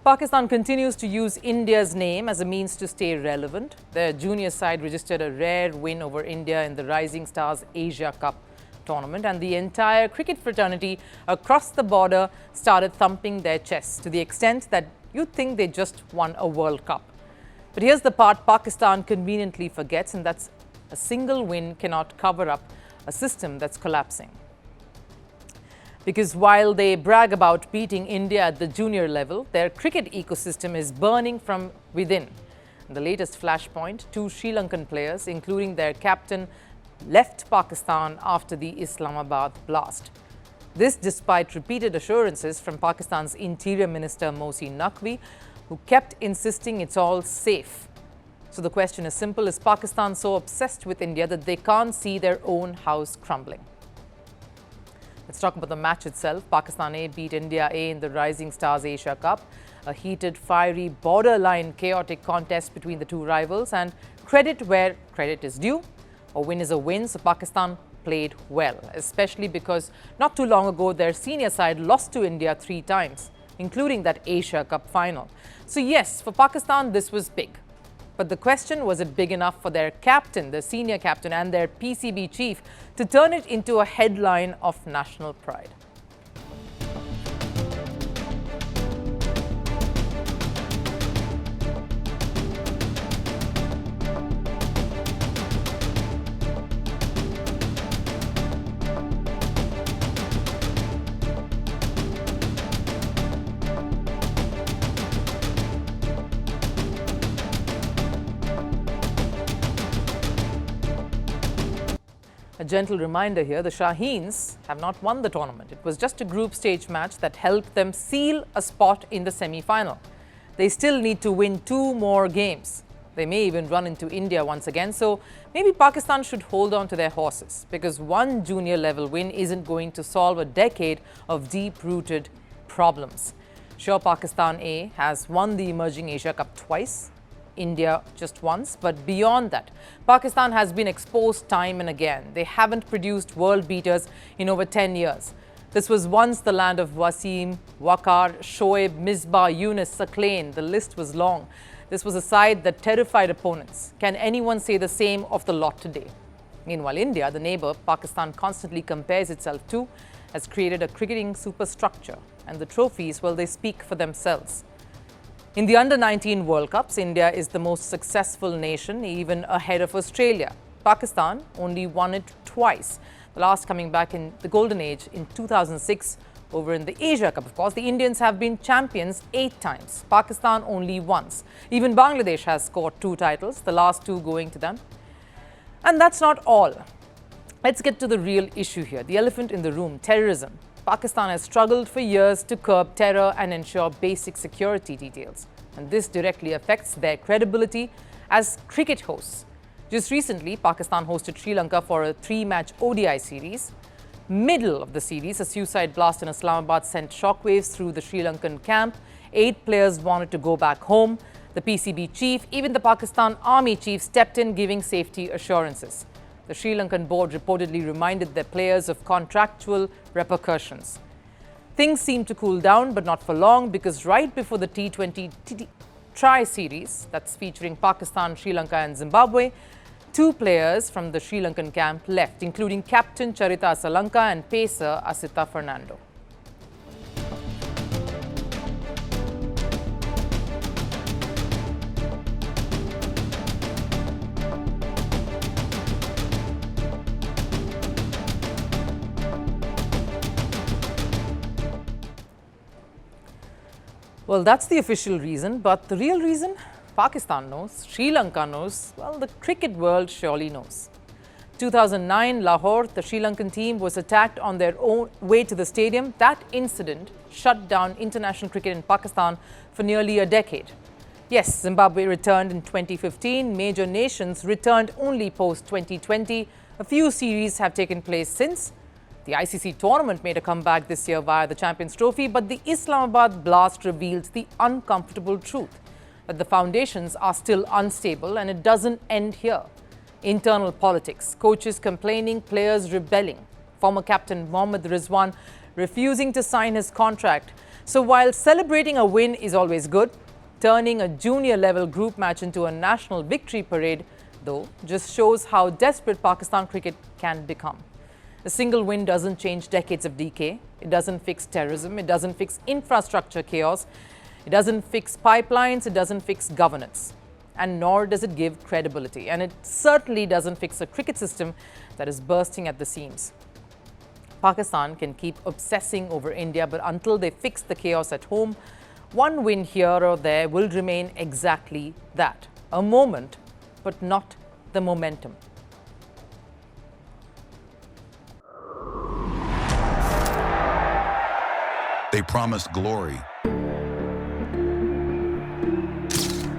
Pakistan continues to use India's name as a means to stay relevant. Their junior side registered a rare win over India in the Rising Stars Asia Cup tournament, and the entire cricket fraternity across the border started thumping their chests to the extent that you'd think they just won a World Cup. But here's the part Pakistan conveniently forgets, and that's a single win cannot cover up a system that's collapsing. Because while they brag about beating India at the junior level, their cricket ecosystem is burning from within. In the latest flashpoint, 2 Sri Lankan players, including their captain, left Pakistan after the Islamabad blast. This despite repeated assurances from Pakistan's Interior Minister Mohsin Naqvi, who kept insisting it's all safe. So the question is simple: is Pakistan so obsessed with India that they can't see their own house crumbling? Let's talk about the match itself. Pakistan A beat India A in the Rising Stars Asia Cup, a heated, fiery, borderline chaotic contest between the two rivals, and credit where credit is due. A win is a win, so Pakistan played well, especially because not too long ago their senior side lost to India 3 times, including that Asia Cup final. So yes, for Pakistan this was big. But the question, was it big enough for their captain, the senior captain, and their PCB chief to turn it into a headline of national pride? A gentle reminder here, the Shaheens have not won the tournament. It was just a group stage match that helped them seal a spot in the semi-final. They still need to win 2 more games. They may even run into India once again, so maybe Pakistan should hold on to their horses, because one junior level win isn't going to solve a decade of deep-rooted problems. Sure, Pakistan A has won the Emerging Asia Cup twice, India just once, but beyond that, Pakistan has been exposed time and again. They haven't produced world beaters in over 10 years. This was once the land of Wasim, Waqar, Shoaib, Misbah, Yunus, Saklain. The list was long. This was a side that terrified opponents. Can anyone say the same of the lot today? Meanwhile, India, the neighbor Pakistan constantly compares itself to, has created a cricketing superstructure, and the trophies, well, they speak for themselves. In the Under-19 World Cups, India is the most successful nation, even ahead of Australia. Pakistan only won it twice, the last coming back in the golden age in 2006 over in the Asia Cup. Of course, the Indians have been champions 8 times, Pakistan only once. Even Bangladesh has scored 2 titles, the last 2 going to them. And that's not all. Let's get to the real issue here, the elephant in the room, terrorism. Pakistan has struggled for years to curb terror and ensure basic security details. And this directly affects their credibility as cricket hosts. Just recently, Pakistan hosted Sri Lanka for a 3-match ODI series. Middle of the series, a suicide blast in Islamabad sent shockwaves through the Sri Lankan camp. 8 players wanted to go back home. The PCB chief, even the Pakistan Army chief, stepped in, giving safety assurances. The Sri Lankan board reportedly reminded their players of contractual repercussions. Things seemed to cool down, but not for long, because right before the T20 tri-series that's featuring Pakistan, Sri Lanka and Zimbabwe, 2 players from the Sri Lankan camp left, including captain Charita Asalanka and pacer Asita Fernando. Well, that's the official reason, but the real reason? Pakistan knows, Sri Lanka knows, well, the cricket world surely knows. 2009, Lahore, the Sri Lankan team was attacked on their own way to the stadium. That incident shut down international cricket in Pakistan for nearly a decade. Yes, Zimbabwe returned in 2015. Major nations returned only post-2020. A few series have taken place since. The ICC tournament made a comeback this year via the Champions Trophy, but the Islamabad blast revealed the uncomfortable truth that the foundations are still unstable, and it doesn't end here. Internal politics, coaches complaining, players rebelling, former captain Mohammad Rizwan refusing to sign his contract. So while celebrating a win is always good, turning a junior level group match into a national victory parade, though, just shows how desperate Pakistan cricket can become. A single win doesn't change decades of decay. It doesn't fix terrorism. It doesn't fix infrastructure chaos. It doesn't fix pipelines. It doesn't fix governance. And nor does it give credibility. And it certainly doesn't fix a cricket system that is bursting at the seams. Pakistan can keep obsessing over India, but until they fix the chaos at home, one win here or there will remain exactly that, a moment, but not the momentum. They promised glory.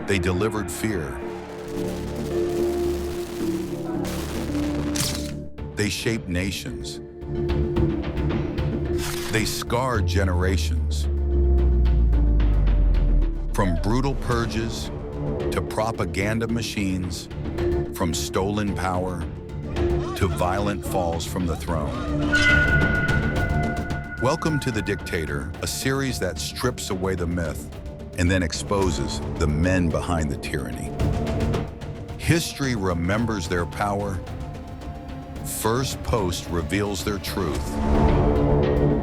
They delivered fear. They shaped nations. They scarred generations. From brutal purges to propaganda machines, from stolen power to violent falls from the throne. Welcome to The Dictator, a series that strips away the myth and then exposes the men behind the tyranny. History remembers their power. Firstpost reveals their truth.